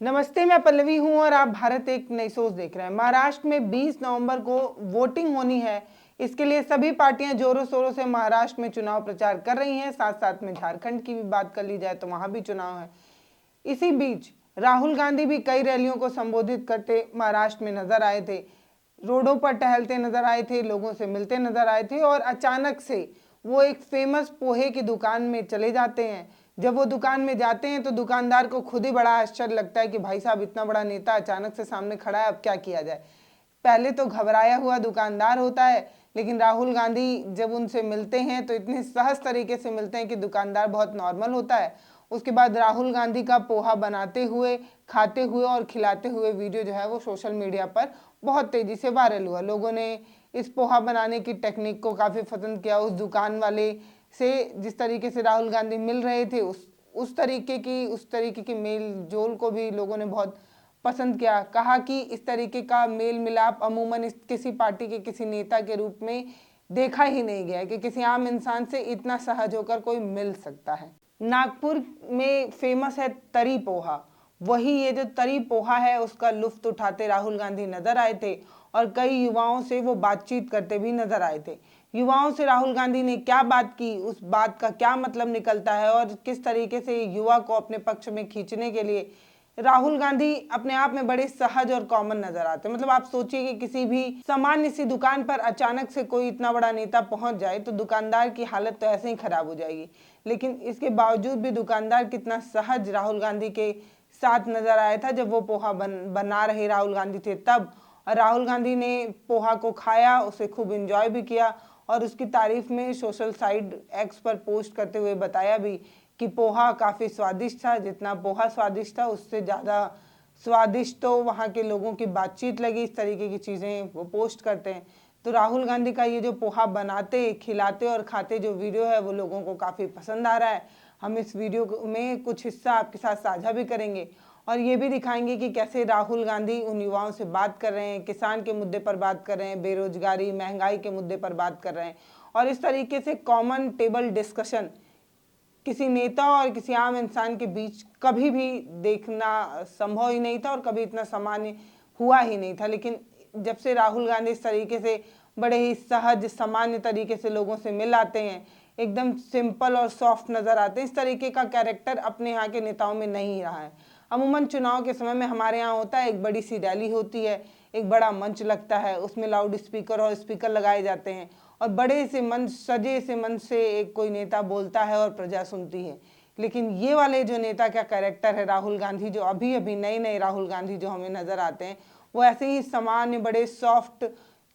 नमस्ते, मैं पल्लवी हूं और आप भारत एक नई सोच देख रहे हैं। महाराष्ट्र में 20 नवंबर को वोटिंग होनी है। इसके लिए सभी पार्टियां जोरों शोरों से महाराष्ट्र में चुनाव प्रचार कर रही हैं। साथ साथ में झारखंड की भी बात कर ली जाए तो वहां भी चुनाव है। इसी बीच राहुल गांधी भी कई रैलियों को संबोधित करते महाराष्ट्र में नजर आए थे। रोडों पर टहलते नजर आए थे, लोगों से मिलते नजर आए थे और अचानक से वो एक फेमस पोहे की दुकान में चले जाते हैं। जब वो दुकान में जाते हैं तो दुकानदार को खुद ही बड़ा आश्चर्य लगता है कि भाई साहब, इतना बड़ा नेता अचानक से सामने खड़ा है, अब क्या किया जाए। पहले तो घबराया हुआ दुकानदार होता है, लेकिन राहुल गांधी जब उनसे मिलते हैं तो इतने सहज तरीके से मिलते हैं कि दुकानदार बहुत नॉर्मल होता है। उसके बाद राहुल गांधी का पोहा बनाते हुए, खाते हुए और खिलाते हुए वीडियो जो है वो सोशल मीडिया पर बहुत तेजी से वायरल हुआ। लोगों ने इस पोहा बनाने की टेक्निक को काफ़ी पसंद किया। उस दुकान वाले से जिस तरीके से राहुल गांधी मिल रहे थे, उस तरीके की मेल जोल को भी लोगों ने बहुत पसंद किया। कहा कि इस तरीके का मेल मिलाप अमूमन किसी पार्टी के किसी नेता के रूप में देखा ही नहीं गया है कि किसी आम इंसान से इतना सहज होकर कोई मिल सकता है। नागपुर में फेमस है तरी पोहा। वही ये जो तरी पोहा है उसका लुफ्त उठाते राहुल गांधी नजर आए थे और कई युवाओं से वो बातचीत करते भी नजर आए थे। युवाओं से राहुल गांधी ने क्या बात की, उस बात का क्या मतलब निकलता है और किस तरीके से युवा को अपने पक्ष में खींचने के लिए राहुल गांधी अपने आप में बड़े सहज और कॉमन नजर आते हैं। मतलब आप सोचिए कि किसी भी सामान्य सी दुकान पर अचानक से कोई इतना बड़ा नेता पहुंच जाए तो दुकानदार की हालत तो ऐसे ही खराब हो जाएगी। लेकिन इसके बावजूद भी दुकानदार कितना सहज राहुल गांधी के साथ नजर आया था। जब वो पोहा बना रहे राहुल गांधी थे तब, और राहुल गांधी ने पोहा को खाया, उसे खूब इंजॉय भी किया और उसकी तारीफ में सोशल साइट एक्स पर पोस्ट करते हुए बताया भी कि पोहा काफ़ी स्वादिष्ट था। जितना पोहा स्वादिष्ट था उससे ज़्यादा स्वादिष्ट तो वहाँ के लोगों की बातचीत लगी। इस तरीके की चीज़ें वो पोस्ट करते हैं। तो राहुल गांधी का ये जो पोहा बनाते, खिलाते और खाते जो वीडियो है वो लोगों को काफ़ी पसंद आ रहा है। हम इस वीडियो में कुछ हिस्सा आपके साथ साझा भी करेंगे और ये भी दिखाएंगे कि कैसे राहुल गांधी उन युवाओं से बात कर रहे हैं, किसान के मुद्दे पर बात कर रहे हैं, बेरोजगारी, महंगाई के मुद्दे पर बात कर रहे हैं। और इस तरीके से कॉमन टेबल डिस्कशन किसी नेता और किसी आम इंसान के बीच कभी भी देखना संभव ही नहीं था और कभी इतना सामान्य हुआ ही नहीं था। लेकिन जब से राहुल गांधी इस तरीके से बड़े ही सहज सामान्य तरीके से लोगों से मिल आते हैं, एकदम सिंपल और सॉफ्ट नज़र आते हैं। इस तरीके का कैरेक्टर अपने यहाँ के नेताओं में नहीं रहा है। अमूमन चुनाव के समय में हमारे यहाँ होता है, एक बड़ी सी रैली होती है, एक बड़ा मंच लगता है, उसमें लाउड स्पीकर और स्पीकर लगाए जाते हैं और बड़े से मंच, सजे से मंच से एक कोई नेता बोलता है और प्रजा सुनती है। लेकिन ये वाले जो नेता का कैरेक्टर है राहुल गांधी, जो अभी अभी नए नए राहुल गांधी जो हमें नज़र आते हैं, वो ऐसे ही सामान्य बड़े सॉफ्ट,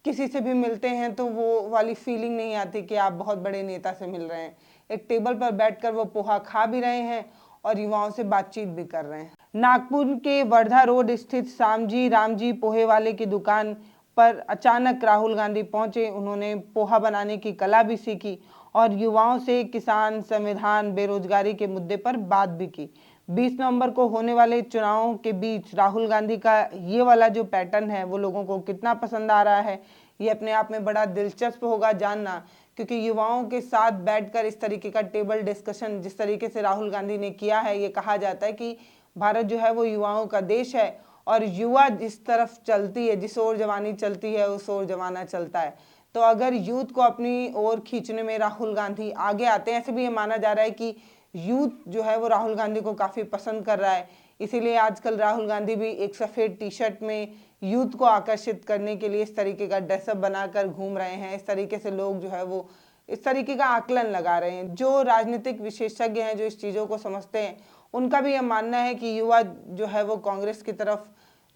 किसी से भी मिलते हैं तो वो वाली फीलिंग नहीं आती कि आप बहुत बड़े नेता से मिल रहे हैं। एक टेबल पर बैठकर वो पोहा खा भी रहे हैं और युवाओं से बातचीत भी कर रहे हैं। नागपुर के वर्धा रोड स्थित सामजी रामजी पोहे वाले की दुकान पर अचानक राहुल गांधी पहुंचे। उन्होंने पोहा बनाने की कला भी सीखी और युवाओं से किसान, संविधान, बेरोजगारी के मुद्दे पर बात भी की। 20 नवंबर को होने वाले चुनावों के बीच राहुल गांधी का ये वाला जो पैटर्न है वो लोगों को कितना पसंद आ रहा है, ये अपने आप में बड़ा दिलचस्प होगा जानना। क्योंकि युवाओं के साथ बैठकर इस तरीके का टेबल डिस्कशन जिस तरीके से राहुल गांधी ने किया है, ये कहा जाता है कि भारत जो है वो युवाओं का देश है और युवा जिस तरफ चलती है, जिस ओर जवानी चलती है उस ओर जमाना चलता है। तो अगर यूथ को अपनी ओर खींचने में राहुल गांधी आगे आते हैं, ऐसे भी ये माना जा रहा है कि यूथ जो है वो राहुल गांधी को काफ़ी पसंद कर रहा है। इसीलिए आजकल राहुल गांधी भी एक सफ़ेद टी शर्ट में यूथ को आकर्षित करने के लिए इस तरीके का ड्रेसअप बनाकर घूम रहे हैं। इस तरीके से लोग जो है वो इस तरीके का आकलन लगा रहे हैं। जो राजनीतिक विशेषज्ञ हैं, जो इस चीज़ों को समझते हैं, उनका भी यह मानना है कि युवा जो है वो कांग्रेस की तरफ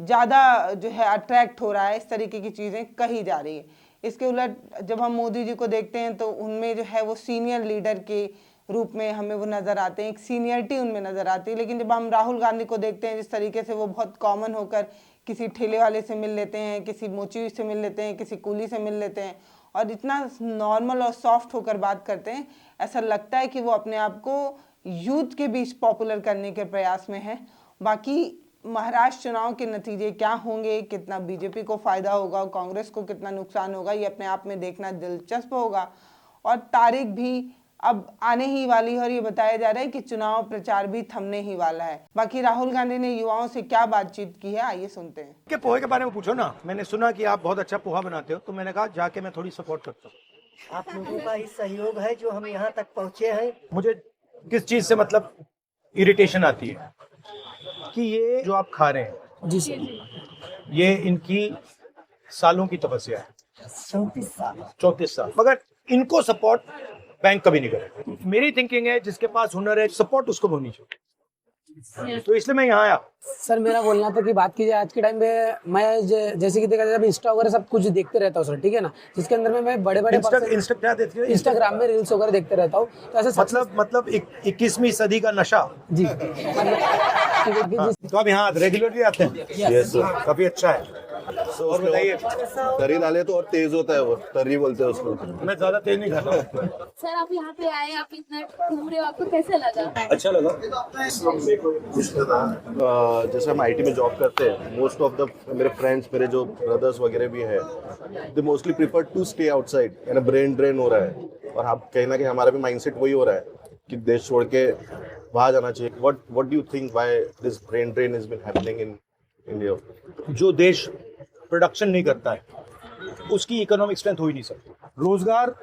ज़्यादा जो है अट्रैक्ट हो रहा है। इस तरीके की चीज़ें कही जा रही है। इसके उलट जब हम मोदी जी को देखते हैं तो उनमें जो है वो सीनियर लीडर के रूप में हमें वो नज़र आते हैं, एक सीनियरिटी उनमें नज़र आती है। लेकिन जब हम राहुल गांधी को देखते हैं, जिस तरीके से वो बहुत कॉमन होकर किसी ठेले वाले से मिल लेते हैं, किसी मोची से मिल लेते हैं, किसी कूली से मिल लेते हैं और इतना नॉर्मल और सॉफ्ट होकर बात करते हैं, ऐसा लगता है कि वो अपने आप को यूथ के बीच पॉपुलर करने के प्रयास में है। बाकी महाराष्ट्र चुनाव के नतीजे क्या होंगे, कितना बीजेपी को फ़ायदा होगा, कांग्रेस को कितना नुकसान होगा, ये अपने आप में देखना दिलचस्प होगा। और तारीख भी अब आने ही वाली है और ये बताया जा रहा है कि चुनाव प्रचार भी थमने ही वाला है। बाकी राहुल गांधी ने युवाओं से क्या बातचीत की है, आइए सुनते हैं। के पोहे के बारे में पूछो ना। मैंने सुना कि आप बहुत अच्छा पोहा बनाते हो, तो मैंने कहा जाके मैं थोड़ी सपोर्ट करता हूँ। आप लोगों का ही सहयोग है जो हम यहाँ तक पहुँचे हैं। मुझे किस चीज से मतलब इरिटेशन आती है कि ये जो आप खा रहे हैं जी सर। ये इनकी सालों की तपस्या है, 34 साल। 34 साल, मगर इनको सपोर्ट बैंक कभी नहीं करे। मेरी थिंकिंग है जिसके पास हुनर है सपोर्ट उसको होनी चाहिए, तो इसलिए मैं यहाँ आया। सर मेरा बोलना था कि बात की जाए आज के टाइम पे, मैं जैसे कि देखा जाए इंस्टा वगैरह सब कुछ देखते रहता हूँ सर, ठीक है ना, जिसके अंदर में मैं बड़े बड़े इंस्टा क्या देखते हो? इंस्टाग्राम में रील्स वगैरह देखते रहता हूँ, तो ऐसे मतलब 21वीं सदी का नशा। जी तो आप यहाँ रेगुलरली आते हैं? Yes sir. काफी अच्छा है। और बताइए। तरी डाले तो और तेज होता है, वो तरी बोलते हैं उसको। मैं ज्यादा तेज नहीं खाता। सर आप यहाँ पे आए, आप इतना घूम रहे हो, आपको कैसा लगा? अच्छा लगा। जैसे हम आईटी में जॉब करते हैं, मोस्ट ऑफ द मेरे फ्रेंड्स, मेरे जो ब्रदर्स वगैरह भी हैं, they mostly prefer to stay outside. यानी ब्रेन ड्रेन हो रहा है, और आप कहीं ना कहीं हमारा भी माइंडसेट वही हो रहा है कि देश छोड़ के बाहर जाना चाहिए। What do you think why this brain drain is been happening in India? जो देश प्रोडक्शन नहीं करता है उसकी इकोनॉमिक स्ट्रेंथ हो ही नहीं सकती। रोजगार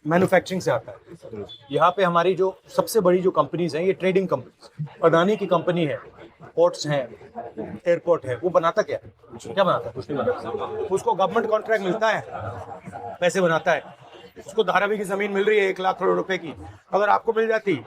मैन्युफैक्चरिंग से आता है। यहाँ पे हमारी जो सबसे बड़ी जो कंपनीज हैं, ये ट्रेडिंग कंपनीज, अडानी की कंपनी है, पोर्ट्स हैं, एयरपोर्ट है, वो बनाता क्या बनाता है? कुछ नहीं बनाता। उसको गवर्नमेंट कॉन्ट्रैक्ट मिलता है, पैसे बनाता है। उसको धारावी की जमीन मिल रही है 1 लाख करोड़ रुपए की, अगर आपको मिल जाती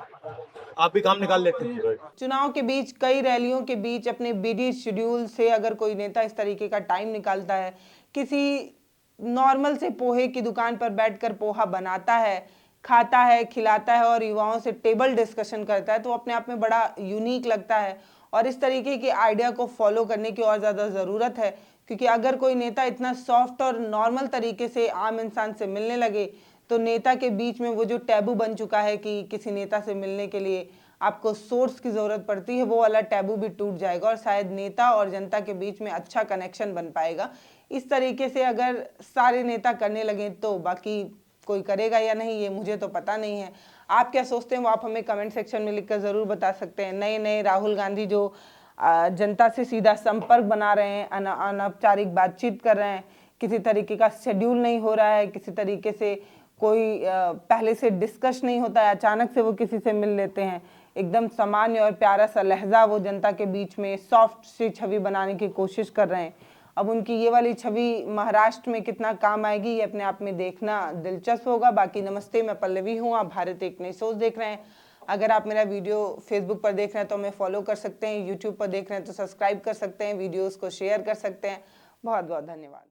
आप भी काम निकाल लेते हैं। चुनाव के बीच कई रैलियों के बीच अपने बिजी शेड्यूल से अगर कोई नेता इस तरीके का टाइम निकालता है, किसी नॉर्मल से पोहे की दुकान पर बैठकर पोहा बनाता है, खाता है, खिलाता है और युवाओं से टेबल डिस्कशन करता है, तो अपने आप में बड़ा यूनिक लगता है। और इस तरीके के आइडिया को फॉलो करने की और ज़्यादा ज़रूरत है, क्योंकि अगर कोई नेता इतना सॉफ्ट और नॉर्मल तरीके से आम इंसान से मिलने लगे तो नेता के बीच में वो जो टैबू बन चुका है कि किसी नेता से मिलने के लिए आपको सोर्स की ज़रूरत पड़ती है, वो वाला टैबू भी टूट जाएगा और शायद नेता और जनता के बीच में अच्छा कनेक्शन बन पाएगा। इस तरीके से अगर सारे नेता करने लगे तो बाकी कोई करेगा या नहीं ये मुझे तो पता नहीं है। आप क्या सोचते हैं वो आप हमें कमेंट सेक्शन में लिखकर ज़रूर बता सकते हैं। नए राहुल गांधी जो जनता से सीधा संपर्क बना रहे हैं, अनौपचारिक बातचीत कर रहे हैं, किसी तरीके का शेड्यूल नहीं हो रहा है, किसी तरीके से कोई पहले से डिस्कस नहीं होता है, अचानक से वो किसी से मिल लेते हैं, एकदम सामान्य और प्यारा सा लहजा वो जनता के बीच में सॉफ्ट सी छवि बनाने की कोशिश कर रहे हैं। अब उनकी ये वाली छवि महाराष्ट्र में कितना काम आएगी ये अपने आप में देखना दिलचस्प होगा। बाकी नमस्ते, मैं पल्लवी हूँ, आप भारत एक नई सोच देख रहे हैं। अगर आप मेरा वीडियो फेसबुक पर देख रहे हैं तो हमें फॉलो कर सकते हैं, यूट्यूब पर देख रहे हैं तो सब्सक्राइब कर सकते हैं, वीडियोज़ को शेयर कर सकते हैं। बहुत बहुत धन्यवाद।